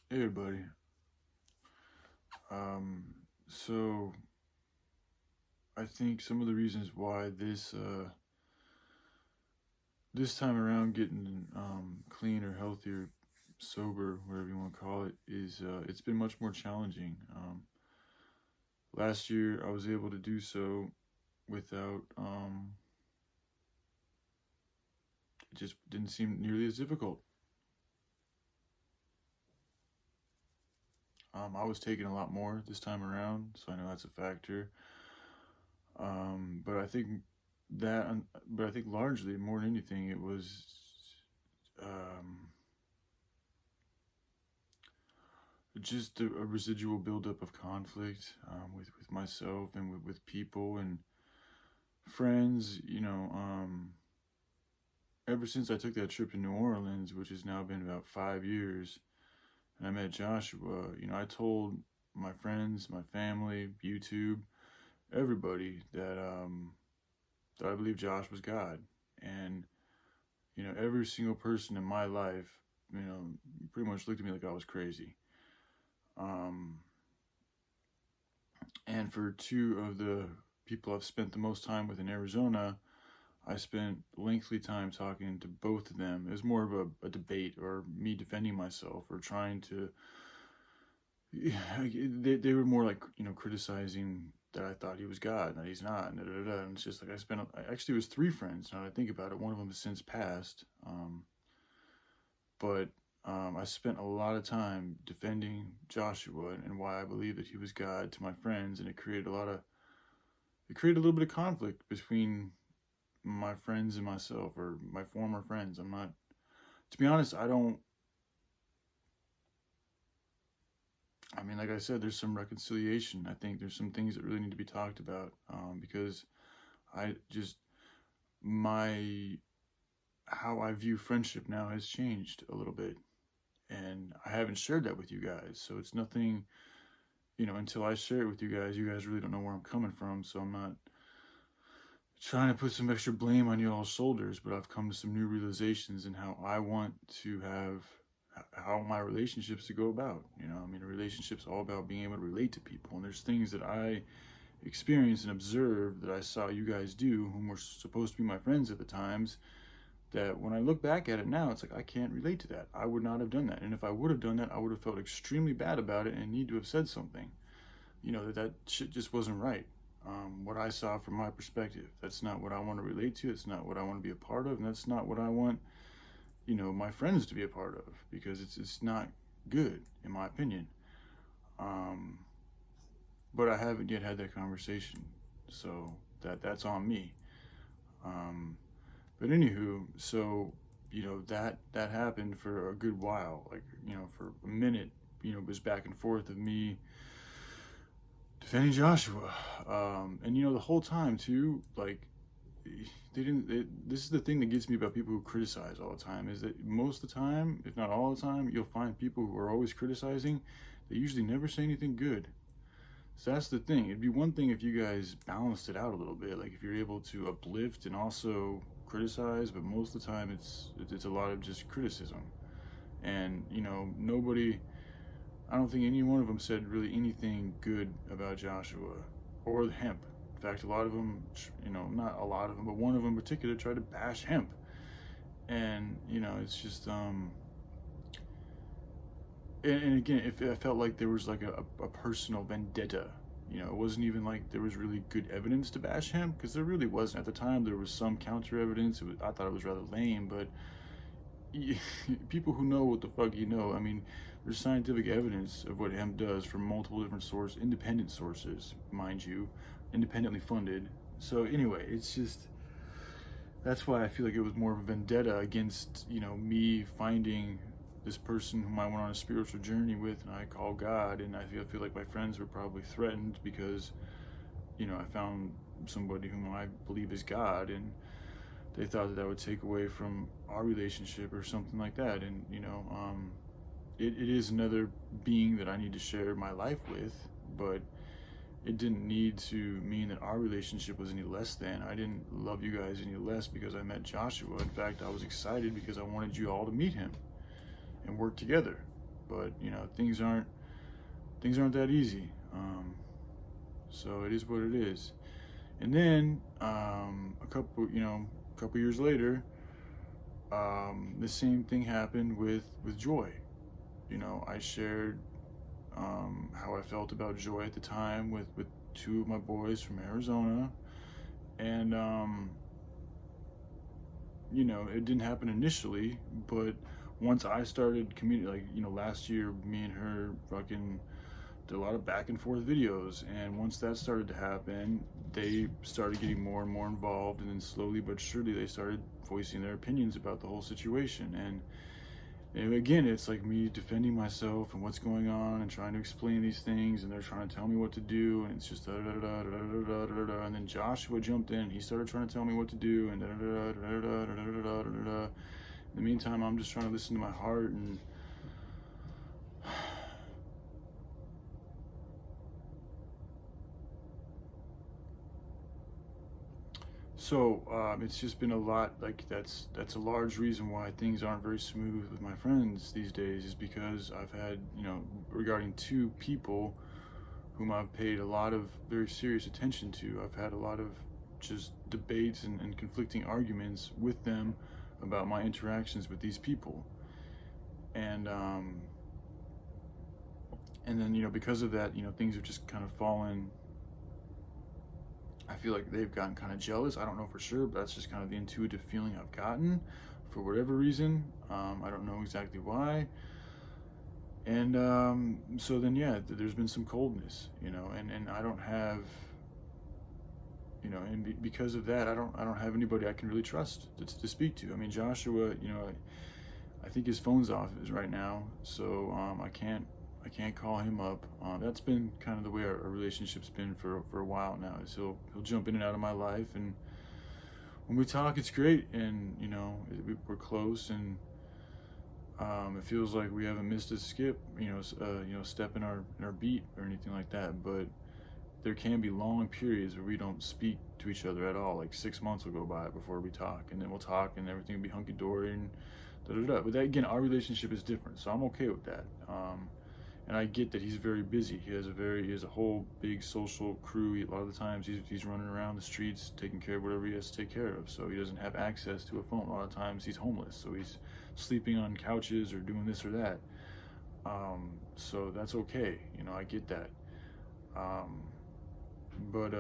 Hey everybody. Um, so I think some of the reasons why this time around getting clean or healthy or sober, whatever you want to call it, is it's been much more challenging. Last year I was able to do so without it just didn't seem nearly as difficult. I was taking a lot more this time around, so I know that's a factor. But I think that, but I think largely more than anything, it was um, just a residual buildup of conflict with myself and with people and friends. Ever since I took that trip to New Orleans, which has now been about 5 years, and I met Joshua, I told my friends, my family, YouTube, everybody that I believe Josh was God. And, every single person in my life, pretty much looked at me like I was crazy. Um, and for two of the people I've spent the most time with in Arizona, I spent lengthy time talking to both of them. It was more of a debate or me defending myself or trying to. They were more like criticizing that I thought he was God and that he's not, and, and it's just like actually it was three friends. Now that I think about it, one of them has since passed, but I spent a lot of time defending Joshua and why I believe that he was God to my friends, and it created a little bit of conflict between my friends and myself, or my former friends. I'm not, to be honest, I don't. I mean, like I said, there's some reconciliation. I think there's some things that really need to be talked about, because I just my how I view friendship now has changed a little bit, and I haven't shared that with you guys. So it's nothing, until I share it with you guys really don't know where I'm coming from. So I'm not trying to put some extra blame on y'all's shoulders, but I've come to some new realizations in how I want to have how my relationships to go about. I mean, a relationship's all about being able to relate to people, and there's things that I experienced and observed that I saw you guys do, whom were supposed to be my friends at the times, that when I look back at it now, it's like I can't relate to that. I would not have done that, and if I would have done that, I would have felt extremely bad about it and need to have said something. That shit just wasn't right. What I saw from my perspective, that's not what I want to relate to. It's not what I want to be a part of, and that's not what I want, my friends to be a part of, because it's not good in my opinion. Um, but I haven't yet had that conversation, so that's on me. Um, but anywho, so that happened for a good while, like for a minute. It was back and forth of me defending Joshua, and the whole time too, like this is the thing that gets me about people who criticize all the time, is that most of the time, if not all the time, you'll find people who are always criticizing. They usually never say anything good. So that's the thing. It'd be one thing if you guys balanced it out a little bit, like if you're able to uplift and also criticize, but most of the time it's a lot of just criticism. And nobody, I don't think any one of them said really anything good about Joshua or the Hemp. In fact, a lot of them, not a lot of them, but one of them in particular tried to bash Hemp. And, it's just, and again, I felt like there was like a personal vendetta. It wasn't even like there was really good evidence to bash him, because there really wasn't. At the time, there was some counter evidence. I thought it was rather lame, but people who know what the fuck I mean, there's scientific evidence of what hemp does from multiple different sources, independent sources, mind you, independently funded. So anyway, it's just, that's why I feel like it was more of a vendetta against, me finding this person whom I went on a spiritual journey with, and I call God, and I feel like my friends were probably threatened because, I found somebody whom I believe is God, and they thought that would take away from our relationship or something like that. And it is another being that I need to share my life with, but it didn't need to mean that our relationship was any less than. I didn't love you guys any less because I met Joshua. In fact, I was excited because I wanted you all to meet him and work together. but you know, things aren't that easy. So it is what it is. And then a couple years later, the same thing happened with Joy. You know, I shared how I felt about Joy at the time with two of my boys from Arizona, and you know, it didn't happen initially, but once I started like, you know, last year, me and her fucking did a lot of back and forth videos, and once that started to happen, they started getting more and more involved, and then slowly but surely they started voicing their opinions about the whole situation. And again, it's like me defending myself and what's going on and trying to explain these things, and they're trying to tell me what to do, and it's just da da da da da da da da. And then Joshua jumped in, he started trying to tell me what to do, and da da da da da da da da da da. In the meantime, I'm just trying to listen to my heart. And so it's just been a lot. Like that's a large reason why things aren't very smooth with my friends these days, is because I've had, you know, regarding two people whom I've paid a lot of very serious attention to, I've had a lot of just debates and conflicting arguments with them about my interactions with these people. And then, you know, because of that, you know, things have just kind of fallen. I feel like they've gotten kind of jealous. I don't know for sure, but that's just kind of the intuitive feeling I've gotten for whatever reason. I don't know exactly why. And so then, yeah, there's been some coldness, you know, and I don't have, you know, and because of that, I don't have anybody I can really trust to speak to. I mean, Joshua, you know, I think his phone's off right now, so I can't call him up. That's been kind of the way our relationship's been for a while now. Is he'll jump in and out of my life, and when we talk, it's great, and you know, we're close, and it feels like we haven't missed a skip, you know, step in our beat or anything like that. But there can be long periods where we don't speak to each other at all. Like 6 months will go by before we talk, and then we'll talk, and everything will be hunky dory and da da da. But that, again, our relationship is different, so I'm okay with that. And I get that he's very busy. He has a whole big social crew. A lot of the times he's running around the streets taking care of whatever he has to take care of. So he doesn't have access to a phone. A lot of times he's homeless, so he's sleeping on couches or doing this or that. So that's okay. You know, I get that. But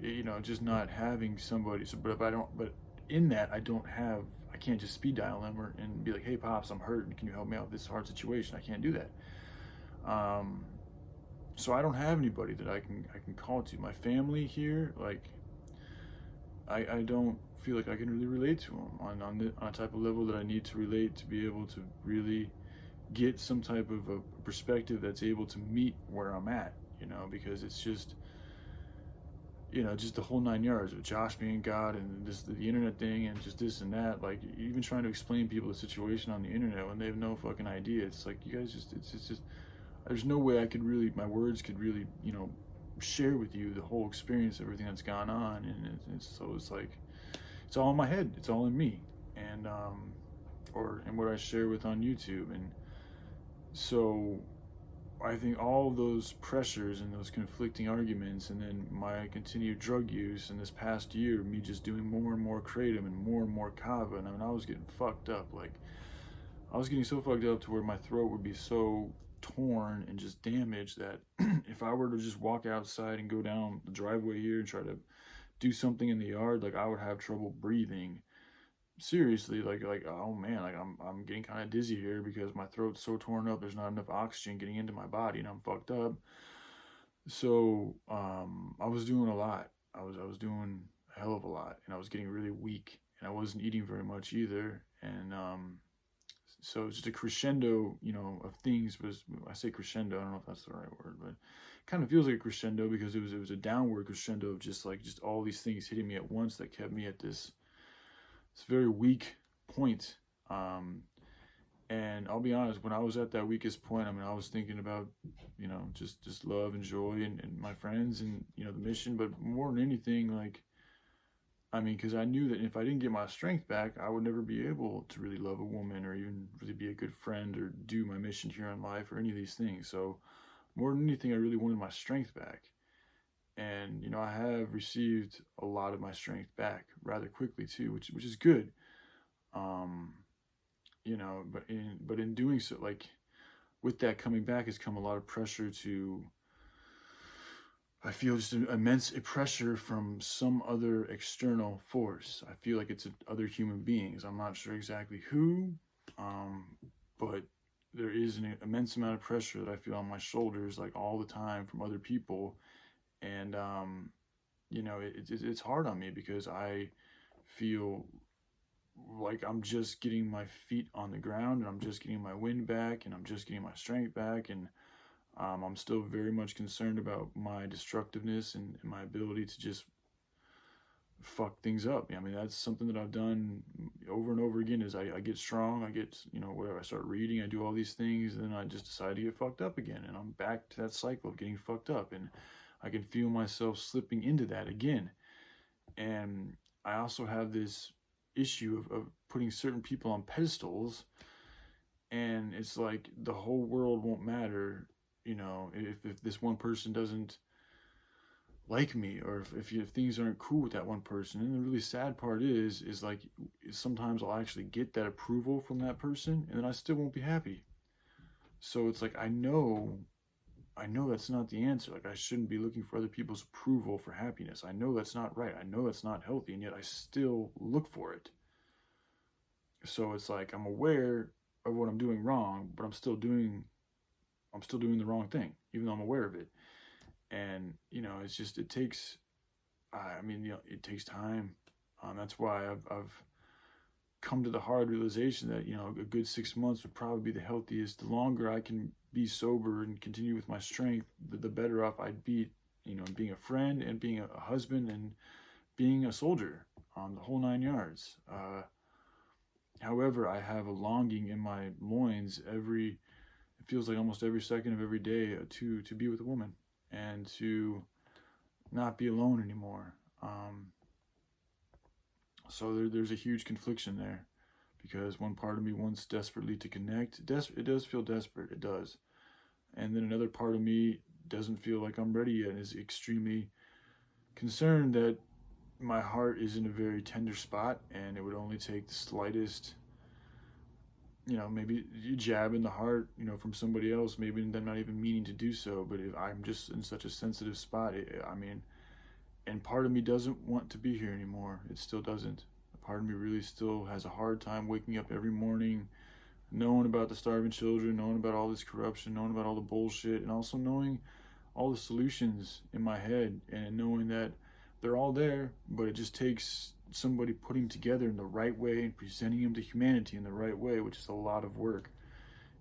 you know, just not having somebody. So, but if I don't, but in that I can't just speed dial him and be like, hey pops, I'm hurt, and can you help me out with this hard situation? I can't do that. So I don't have anybody that I can call to. My family here, like, I don't feel like I can really relate to them on a type of level that I need to relate to be able to really get some type of a perspective that's able to meet where I'm at, you know, because it's just, you know, just the whole 9 yards with Josh being God and this, the internet thing, and just this and that. Like, even trying to explain people the situation on the internet when they have no fucking idea. It's like, you guys just, it's just, there's no way my words could really, you know, share with you the whole experience, everything that's gone on. And so it's like, it's all in my head. It's all in me. And what I share with on YouTube. And so I think all those pressures and those conflicting arguments, and then my continued drug use, and this past year, me just doing more and more kratom and more kava, and I mean, I was getting fucked up. Like, I was getting so fucked up to where my throat would be so torn and just damaged that if I were to just walk outside and go down the driveway here and try to do something in the yard, like, I would have trouble breathing. Seriously, like oh man, like I'm getting kind of dizzy here because my throat's so torn up. There's not enough oxygen getting into my body, and I'm fucked up. So I was doing a lot. I was doing a hell of a lot, and I was getting really weak, and I wasn't eating very much either. And so it's just a crescendo, you know, of things. Was, I say crescendo, I don't know if that's the right word, but it kind of feels like a crescendo because it was a downward crescendo of just all these things hitting me at once that kept me at this very weak point. And I'll be honest, when I was at that weakest point, I mean, I was thinking about, you know, just love and joy and my friends and, you know, the mission, but more than anything, like, I mean, because I knew that if I didn't get my strength back, I would never be able to really love a woman or even really be a good friend or do my mission here in life or any of these things. So more than anything, I really wanted my strength back. And, you know, I have received a lot of my strength back rather quickly too, which is good. Um, you know, but in doing so, like with that coming back has come a lot of pressure to, I feel just an immense pressure from some other external force. I feel like it's other human beings. I'm not sure exactly who, but there is an immense amount of pressure that I feel on my shoulders, like all the time from other people. And, you know, it's hard on me because I feel like I'm just getting my feet on the ground and I'm just getting my wind back and I'm just getting my strength back. And I'm still very much concerned about my destructiveness and my ability to just fuck things up. I mean, that's something that I've done over and over again. Is I get strong, I get, you know, whatever, I start reading, I do all these things, and then I just decide to get fucked up again, and I'm back to that cycle of getting fucked up, and I can feel myself slipping into that again. And I also have this issue of putting certain people on pedestals, and it's like the whole world won't matter, you know, if this one person doesn't like me, or if things aren't cool with that one person. And the really sad part is like sometimes I'll actually get that approval from that person and then I still won't be happy. So it's like I know that's not the answer. Like I shouldn't be looking for other people's approval for happiness. I know that's not right. I know that's not healthy, and yet I still look for it. So it's like I'm aware of what I'm doing wrong, but I'm still doing the wrong thing, even though I'm aware of it. And, you know, it's just, it takes, I mean, you know, it takes time. That's why I've come to the hard realization that, you know, a good 6 months would probably be the healthiest. The longer I can be sober and continue with my strength, the better off I'd be, you know, being a friend and being a husband and being a soldier, the whole 9 yards. However, I have a longing in my loins it feels like almost every second of every day to be with a woman and to not be alone anymore. So there's a huge confliction there, because one part of me wants desperately to connect. It does feel desperate, it does. And then another part of me doesn't feel like I'm ready yet and is extremely concerned that my heart is in a very tender spot and it would only take the slightest, you know, maybe you jab in the heart, you know, from somebody else, maybe them not even meaning to do so, but if I'm just in such a sensitive spot, I mean, and part of me doesn't want to be here anymore. It still doesn't. Part of me really still has a hard time waking up every morning, knowing about the starving children, knowing about all this corruption, knowing about all the bullshit, and also knowing all the solutions in my head, and knowing that they're all there, but it just takes somebody putting together in the right way and presenting them to humanity in the right way, which is a lot of work.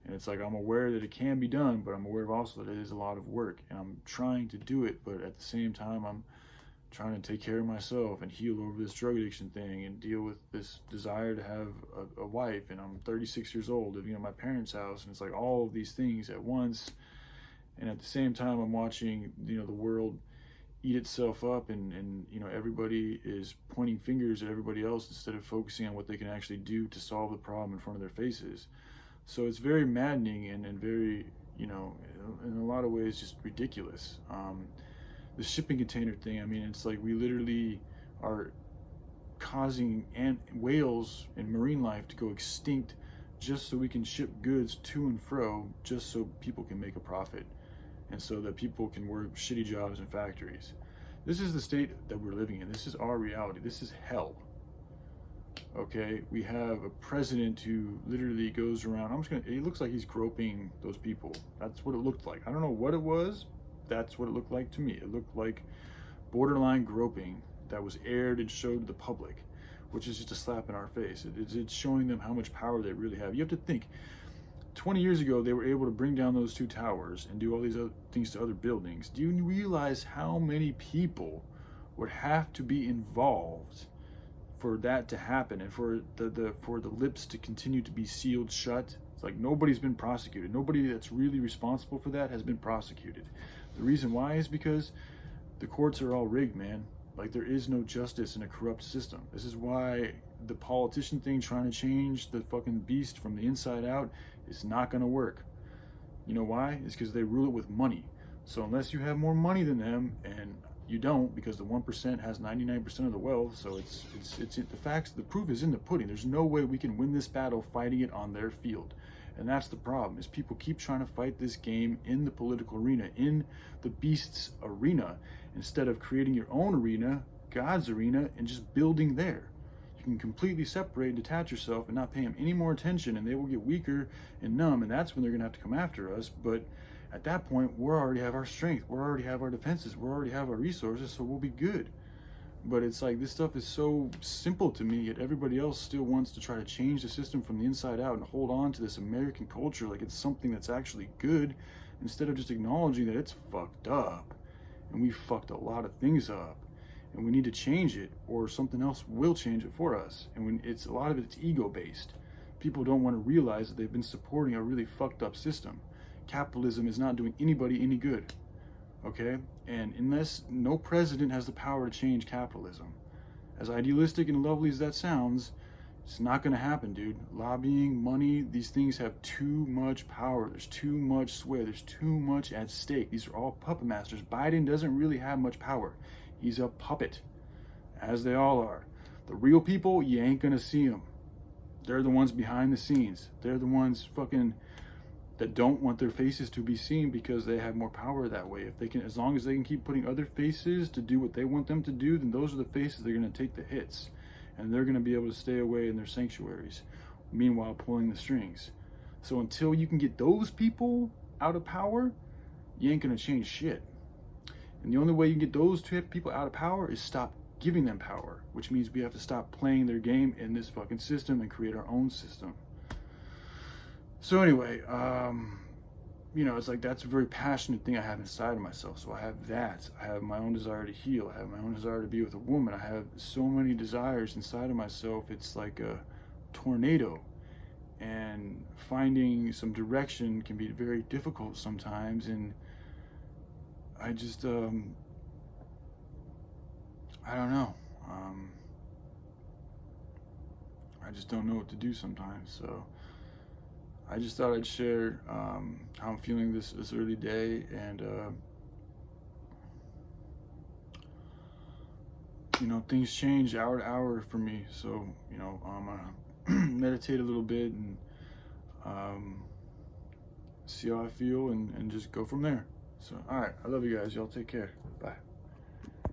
And it's like I'm aware that it can be done, but I'm aware of also that it is a lot of work, and I'm trying to do it, but at the same time I'm trying to take care of myself and heal over this drug addiction thing and deal with this desire to have a wife. And I'm 36 years old living at my parents' house, and it's like all of these things at once. And at the same time I'm watching, you know, the world eat itself up, and you know, everybody is pointing fingers at everybody else instead of focusing on what they can actually do to solve the problem in front of their faces. So it's very maddening and very, you know, in a lot of ways just ridiculous. The shipping container thing, I mean, it's like we literally are causing whales and marine life to go extinct just so we can ship goods to and fro, just so people can make a profit, and so that people can work shitty jobs in factories. This is the state that we're living in. This is our reality. This is hell. Okay, we have a president who literally goes around, it looks like he's groping those people. That's what it looked like. I don't know what it was. That's what it looked like to me. It looked like borderline groping that was aired and showed to the public, which is just a slap in our face. It's showing them how much power they really have. You have to think, 20 years ago, they were able to bring down those 2 towers and do all these other things to other buildings. Do you realize how many people would have to be involved for that to happen, and for the lips to continue to be sealed shut? It's like nobody's been prosecuted. Nobody that's really responsible for that has been prosecuted. The reason why is because the courts are all rigged, man. Like, there is no justice in a corrupt system. This is why the politician thing, trying to change the fucking beast from the inside out, is not going to work. You know why? It's because they rule it with money. So unless you have more money than them, and you don't, because the 1% has 99% of the wealth, so it's the facts, the proof is in the pudding. There's no way we can win this battle fighting it on their field. And that's the problem, is people keep trying to fight this game in the political arena, in the beast's arena, instead of creating your own arena, God's arena, and just building there. You can completely separate and detach yourself and not pay them any more attention, and they will get weaker and numb, and that's when they're going to have to come after us. But at that point, we already have our strength, we already have our defenses, we already have our resources, so we'll be good. But it's like, this stuff is so simple to me, yet everybody else still wants to try to change the system from the inside out and hold on to this American culture like it's something that's actually good, instead of just acknowledging that it's fucked up. And we fucked a lot of things up. And we need to change it, or something else will change it for us. And when it's, a lot of it's ego-based. People don't want to realize that they've been supporting a really fucked up system. Capitalism is not doing anybody any good. Okay? And unless no president has the power to change capitalism, as idealistic and lovely as that sounds, it's not going to happen, dude. Lobbying, money, these things have too much power. There's too much sway. There's too much at stake. These are all puppet masters. Biden doesn't really have much power. He's a puppet, as they all are. The real people, you ain't going to see them. They're the ones behind the scenes. They're the ones fucking that don't want their faces to be seen, because they have more power that way. If they can, as long as they can keep putting other faces to do what they want them to do, then those are the faces that are going to take the hits, and they're going to be able to stay away in their sanctuaries, meanwhile pulling the strings. So until you can get those people out of power, you ain't going to change shit. And the only way you can get those two people out of power is stop giving them power, which means we have to stop playing their game in this fucking system and create our own system. So anyway, you know, it's like, that's a very passionate thing I have inside of myself. So I have that. I have my own desire to heal. I have my own desire to be with a woman. I have so many desires inside of myself. It's like a tornado. And finding some direction can be very difficult sometimes. And I just, I don't know. I just don't know what to do sometimes. So I just thought I'd share how I'm feeling this early day, and you know, things change hour to hour for me. So, you know, I'm gonna meditate a little bit and see how I feel, and just go from there. So, all right, I love you guys. Y'all take care. Bye.